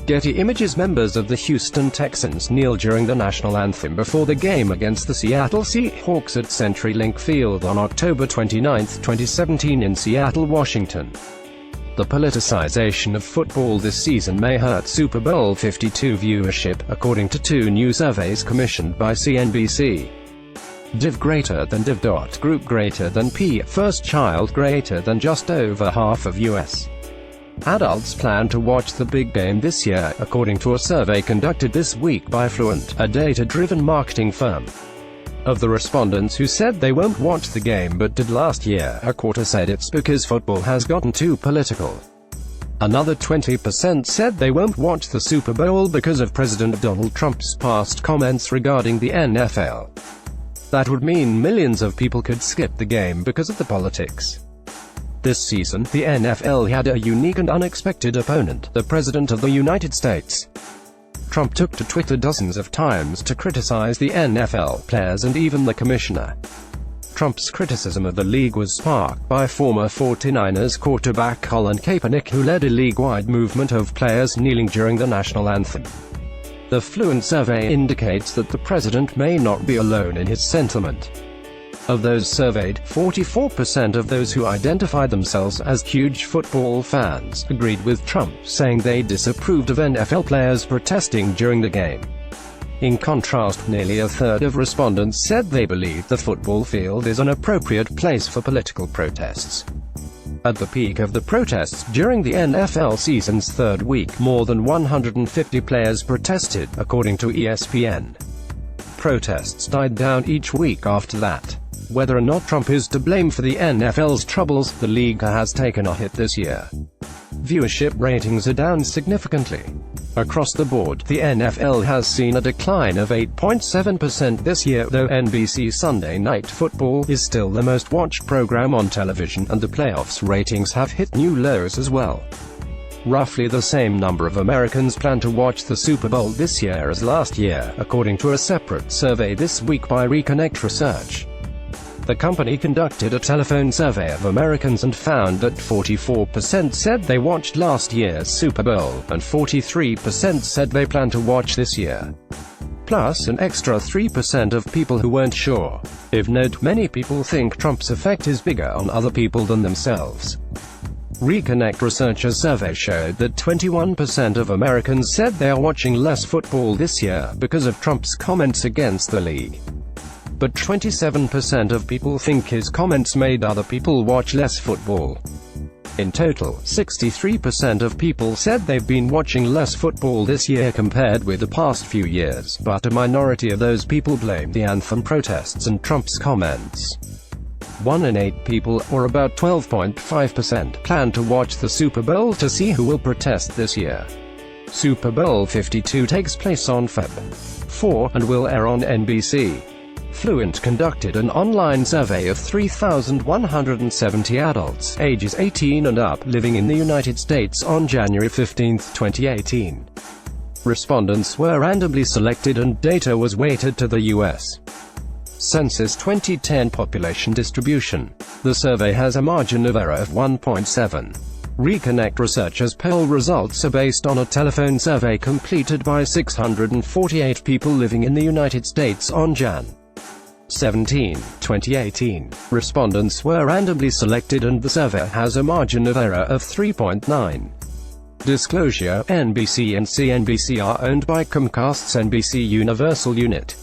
Getty Images. Members of the Houston Texans kneel during the national anthem before the game against the Seattle Seahawks at CenturyLink Field on October 29, 2017 in Seattle, Washington. The politicization of football this season may hurt Super Bowl 52 viewership, according to two new surveys commissioned by CNBC. Div greater than Div. Group greater than P. First child greater than. Just over half of U.S. adults plan to watch the big game this year, according to a survey conducted this week by Fluent, a data-driven marketing firm. Of the respondents who said they won't watch the game but did last year, a quarter said it's because football has gotten too political. Another 20% said they won't watch the Super Bowl because of President Donald Trump's past comments regarding the NFL. That would mean millions of people could skip the game because of the politics. This season, the NFL had a unique and unexpected opponent, the President of the United States. Trump took to Twitter dozens of times to criticize the NFL, players and even the commissioner. Trump's criticism of the league was sparked by former 49ers quarterback Colin Kaepernick, who led a league-wide movement of players kneeling during the national anthem. The Fluent survey indicates that the president may not be alone in his sentiment. Of those surveyed, 44% of those who identified themselves as huge football fans agreed with Trump, saying they disapproved of NFL players protesting during the game. In contrast, nearly a third of respondents said they believe the football field is an appropriate place for political protests. At the peak of the protests during the NFL season's third week, more than 150 players protested, according to ESPN. Protests died down each week after that. Whether or not Trump is to blame for the NFL's troubles, the league has taken a hit this year. Viewership ratings are down significantly. Across the board, the NFL has seen a decline of 8.7% this year, though NBC Sunday Night Football is still the most watched program on television, and the playoffs ratings have hit new lows as well. Roughly the same number of Americans plan to watch the Super Bowl this year as last year, according to a separate survey this week by Reconnect Research. The company conducted a telephone survey of Americans and found that 44% said they watched last year's Super Bowl, and 43% said they plan to watch this year. Plus an extra 3% of people who weren't sure. Of note, many people think Trump's effect is bigger on other people than themselves. Reconnect Research's survey showed that 21% of Americans said they are watching less football this year because of Trump's comments against the league. But 27% of people think his comments made other people watch less football. In total, 63% of people said they've been watching less football this year compared with the past few years, but a minority of those people blame the anthem protests and Trump's comments. 1 in 8 people, or about 12.5%, plan to watch the Super Bowl to see who will protest this year. Super Bowl 52 takes place on Feb. 4, and will air on NBC. Fluent conducted an online survey of 3,170 adults, ages 18 and up, living in the United States on January 15, 2018. Respondents were randomly selected and data was weighted to the U.S. Census 2010 population distribution. The survey has a margin of error of 1.7. Reconnect Research's poll results are based on a telephone survey completed by 648 people living in the United States on Jan. 17, 2018. Respondents were randomly selected and the survey has a margin of error of 3.9. Disclosure: NBC and CNBC are owned by Comcast's NBC Universal unit.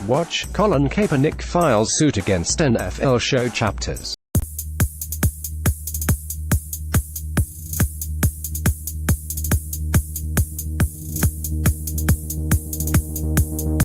Watch: Colin Kaepernick files suit against NFL show chapters.